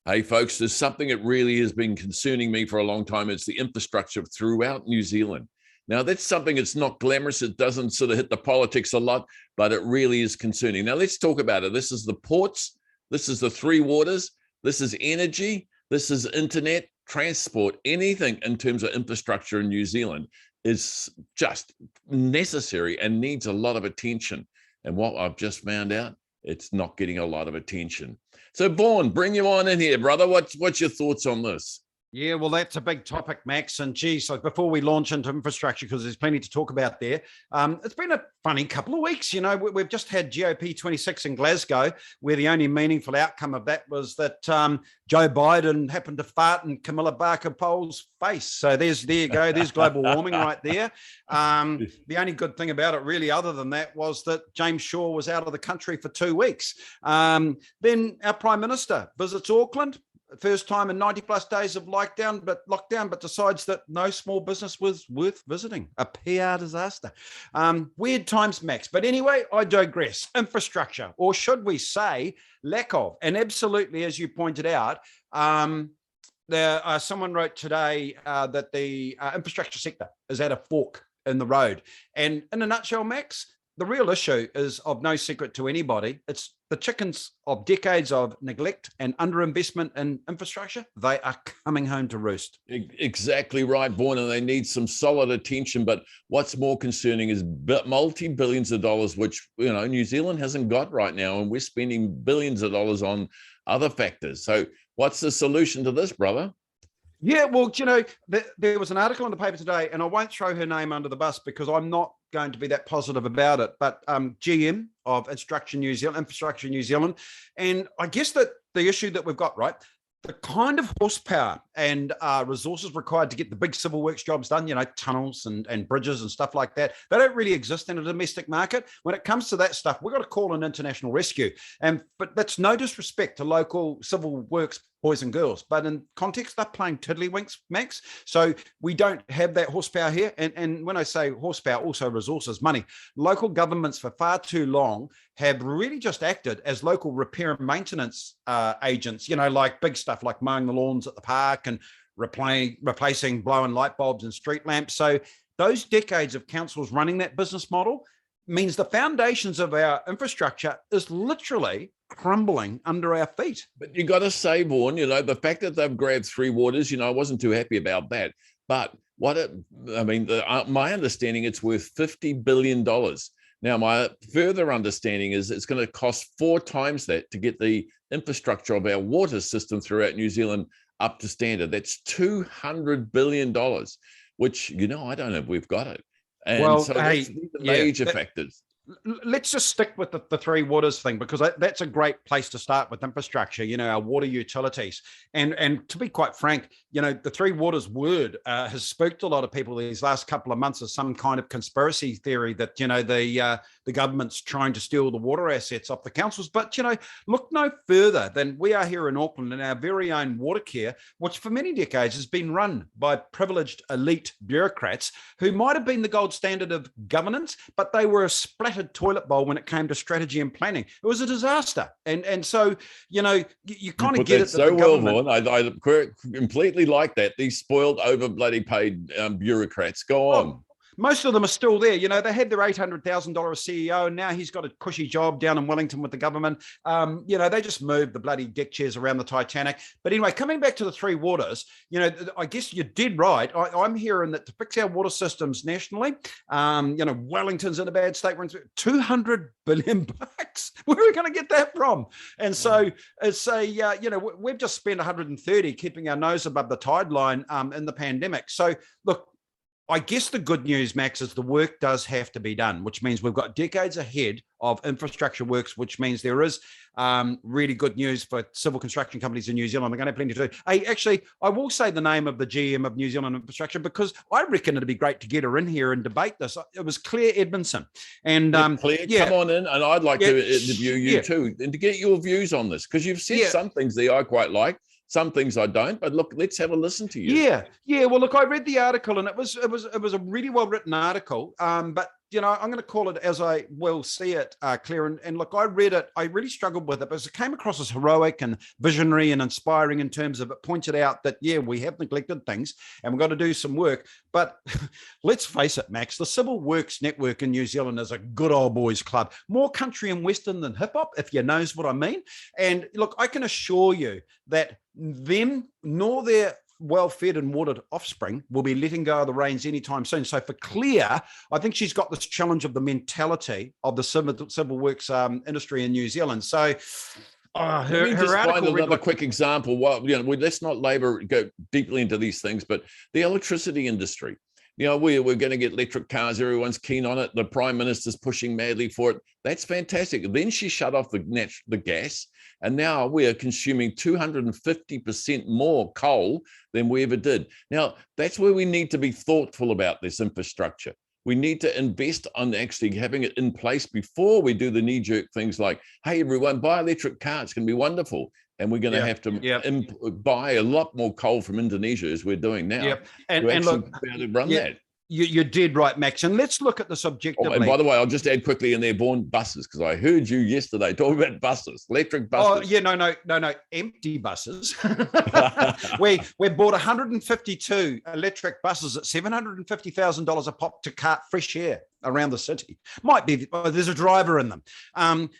Hey, folks, there's something that really has been concerning me for a long time. It's the infrastructure throughout New Zealand. Now, that's something that's not glamorous. It doesn't sort of hit the politics a lot, but it really is concerning. Now, let's talk about it. This is the ports. This is the three waters. This is energy. This is internet, transport. Anything in terms of infrastructure in New Zealand is just necessary and needs a lot of attention. And what I've just found out, it's not getting a lot of attention. So, Vaughan, bring you on in here, brother. What's your thoughts on this? Yeah, well, that's a big topic, Max. And geez, so before we launch into infrastructure, because there's plenty to talk about there, it's been a funny couple of weeks. You know, we've just had GOP26 in Glasgow, where the only meaningful outcome of that was that Joe Biden happened to fart in Camilla Parker Bowles' face. So there you go. There's global warming right there. The only good thing about it, really, other than that, was that James Shaw was out of the country for 2 weeks. Then our Prime Minister visits Auckland. First time in 90 plus days of lockdown, but decides that no small business was worth visiting. A PR disaster. Weird times, Max. But anyway, I digress. Infrastructure, or should we say lack of. And absolutely, as you pointed out, someone wrote today that the infrastructure sector is at a fork in the road. And in a nutshell, Max, the real issue is of no secret to anybody. It's the chickens of decades of neglect and underinvestment in infrastructure. They are coming home to roost. Exactly right, Vaughan, and they need some solid attention. But what's more concerning is multi-billions of dollars, which, you know, New Zealand hasn't got right now, and we're spending billions of dollars on other factors. So what's the solution to this, brother? Yeah, well, you know, there was an article in the paper today, and I won't throw her name under the bus because I'm not going to be that positive about it, but GM of Infrastructure New Zealand. And I guess that the issue that we've got, right, the kind of horsepower and resources required to get the big civil works jobs done, you know, tunnels and bridges and stuff like that, they don't really exist in a domestic market. When it comes to that stuff, we've got to call an international rescue. But that's no disrespect to local civil works boys and girls, but in context, they're playing tiddlywinks, Max. So we don't have that horsepower here. And when I say horsepower, also resources, money. Local governments for far too long have really just acted as local repair and maintenance agents, you know, like big stuff like mowing the lawns at the park and replacing blowing light bulbs and street lamps. So those decades of councils running that business model means the foundations of our infrastructure is literally crumbling under our feet. But you got to say, Vaughan, you know, the fact that they've grabbed three waters, you know, I wasn't too happy about that. But my understanding, it's worth $50 billion. Now, my further understanding is it's going to cost 4 times that to get the infrastructure of our water system throughout New Zealand up to standard. That's $200 billion, which, you know, I don't know if we've got it. And well, so that's the major factors. Let's just stick with the three waters thing, because that's a great place to start with infrastructure, you know, our water utilities. And to be quite frank, you know, the three waters word has spooked a lot of people these last couple of months as some kind of conspiracy theory that, you know, the government's trying to steal the water assets off the councils. But, you know, look no further than we are here in Auckland in our very own water care, which for many decades has been run by privileged elite bureaucrats who might have been the gold standard of governance, but they were a splattered toilet bowl when it came to strategy and planning. It was a disaster. And so, you know, you kind of get it. So well, Vaughan. I completely like that. These spoiled, over bloody paid bureaucrats. Go on. Most of them are still there. You know, they had their $800,000 CEO, and now he's got a cushy job down in Wellington with the government. You know, they just moved the bloody deck chairs around the Titanic. But anyway, coming back to the three waters, you know, I guess you did right. I'm hearing that to fix our water systems nationally, you know, Wellington's in a bad state. We're in $200 billion. Where are we going to get that from? And so it's you know, we've just spent 130 keeping our nose above the tide line in the pandemic. So look, I guess the good news, Max, is the work does have to be done, which means we've got decades ahead of infrastructure works, which means there is really good news for civil construction companies in New Zealand. They're going to have plenty to do. Hey, actually, I will say the name of the GM of New Zealand Infrastructure, because I reckon it'd be great to get her in here and debate this. It was Claire Edmondson. And Claire, come on in, and I'd like to interview you too, and to get your views on this, because you've said some things there I quite like. Some things I don't, but look, let's have a listen to you. Yeah. Well, look, I read the article, and it was a really well written article. But I'm going to call it as I will see it, Claire. And look, I read it. I really struggled with it because it came across as heroic and visionary and inspiring in terms of it pointed out that, yeah, we have neglected things and we've got to do some work. But let's face it, Max, the Civil Works Network in New Zealand is a good old boys club, more country and Western than hip hop, if you knows what I mean. And look, I can assure you that them nor their well-fed and watered offspring will be letting go of the reins anytime soon. So for Claire, I think she's got this challenge of the mentality of the civil works industry in New Zealand. So Let me just find another quick example. Well, let's not go deeply into these things, but the electricity industry. We're going to get electric cars. Everyone's keen on it. The Prime Minister's pushing madly for it. That's fantastic. Then she shut off the gas, and now we are consuming 250% more coal than we ever did. Now, that's where we need to be thoughtful about this infrastructure. We need to invest on actually having it in place before we do the knee-jerk things like, hey, everyone, buy electric cars. It's going to be wonderful. And we're going to have to buy a lot more coal from Indonesia, as we're doing now. Yep. And look, be able to run that. You did right, Max. And let's look at this objectively. Oh, and by the way, I'll just add quickly in there, Vaughan, buses, because I heard you yesterday talking about buses, electric buses. Oh, yeah, no, empty buses. we bought 152 electric buses at $750,000 a pop to cart fresh air around the city. Might be, there's a driver in them.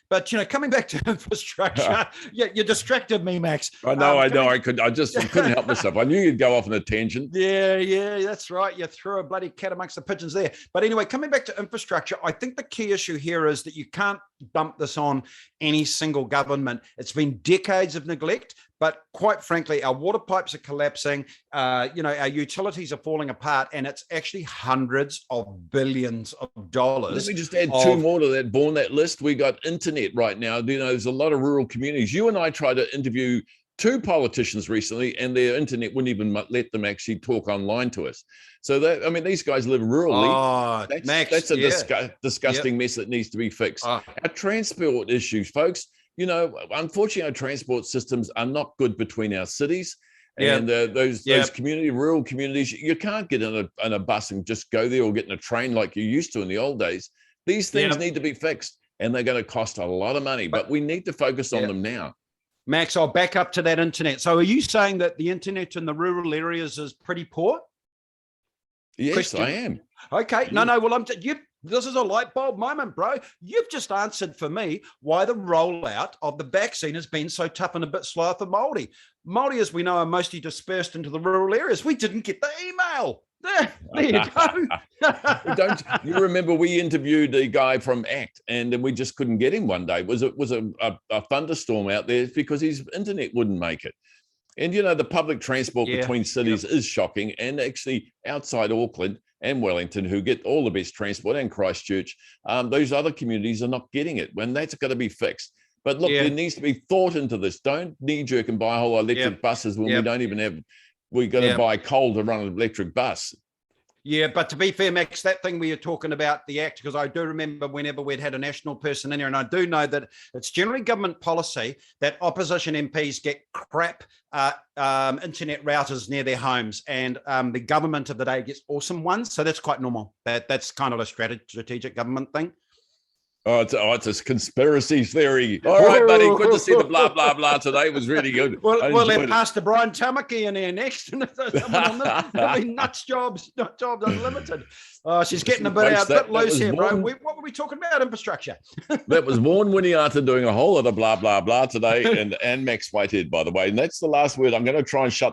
But, coming back to infrastructure, you distracted me, Max. I know. I couldn't help myself. I knew you'd go off on a tangent. Yeah, that's right. You threw a bloody cat amongst the pigeons there. But anyway, coming back to infrastructure, I think the key issue here is that you can't dump this on any single government. It's been decades of neglect, but quite frankly, our water pipes are collapsing. Our utilities are falling apart, and it's actually hundreds of billions of dollars. Let me just add two more to that, Vaughan, that list. We got internet right now. There's a lot of rural communities. You and I tried to interview two politicians recently, and their internet wouldn't even let them actually talk online to us. So these guys live rurally. Oh, that's a disgusting mess that needs to be fixed. Our transport issues, folks. Unfortunately, our transport systems are not good between our cities and those rural communities. You can't get in a bus and just go there, or get in a train like you used to in the old days. These things need to be fixed, and they're going to cost a lot of money, but we need to focus on them now. Max, I'll back up to that internet. So are you saying that the internet in the rural areas is pretty poor? Yes, I am. Okay. No. Well, this is a light bulb moment, bro. You've just answered for me why the rollout of the vaccine has been so tough and a bit slower for Māori. Māori, as we know, are mostly dispersed into the rural areas. We didn't get the email. There you go. You remember we interviewed a guy from ACT, and we just couldn't get him one day. It was a thunderstorm out there because his internet wouldn't make it. And, the public transport between cities is shocking. And actually outside Auckland and Wellington, who get all the best transport, and Christchurch, those other communities are not getting it. When that's got to be fixed. But look, there needs to be thought into this. Don't knee-jerk and buy a whole electric buses when we don't even have... We're going to buy coal to run an electric bus. Yeah, but to be fair, Max, that thing where you're talking about the ACT, because I do remember whenever we'd had a national person in here, and I do know that it's generally government policy that opposition MPs get crap internet routers near their homes, and the government of the day gets awesome ones. So that's quite normal. That's kind of a strategic government thing. Oh, it's a conspiracy theory. All right, buddy. Good to see the blah, blah, blah today. It was really good. We'll let Pastor Brian Tamaki in here next. There'll be nuts jobs unlimited. Oh, she's getting a bit loose here, bro. What were we talking about? Infrastructure. That was Vaughan Winiata doing a whole lot of blah, blah, blah today, and Max Whitehead, by the way. And that's the last word. I'm going to try and shut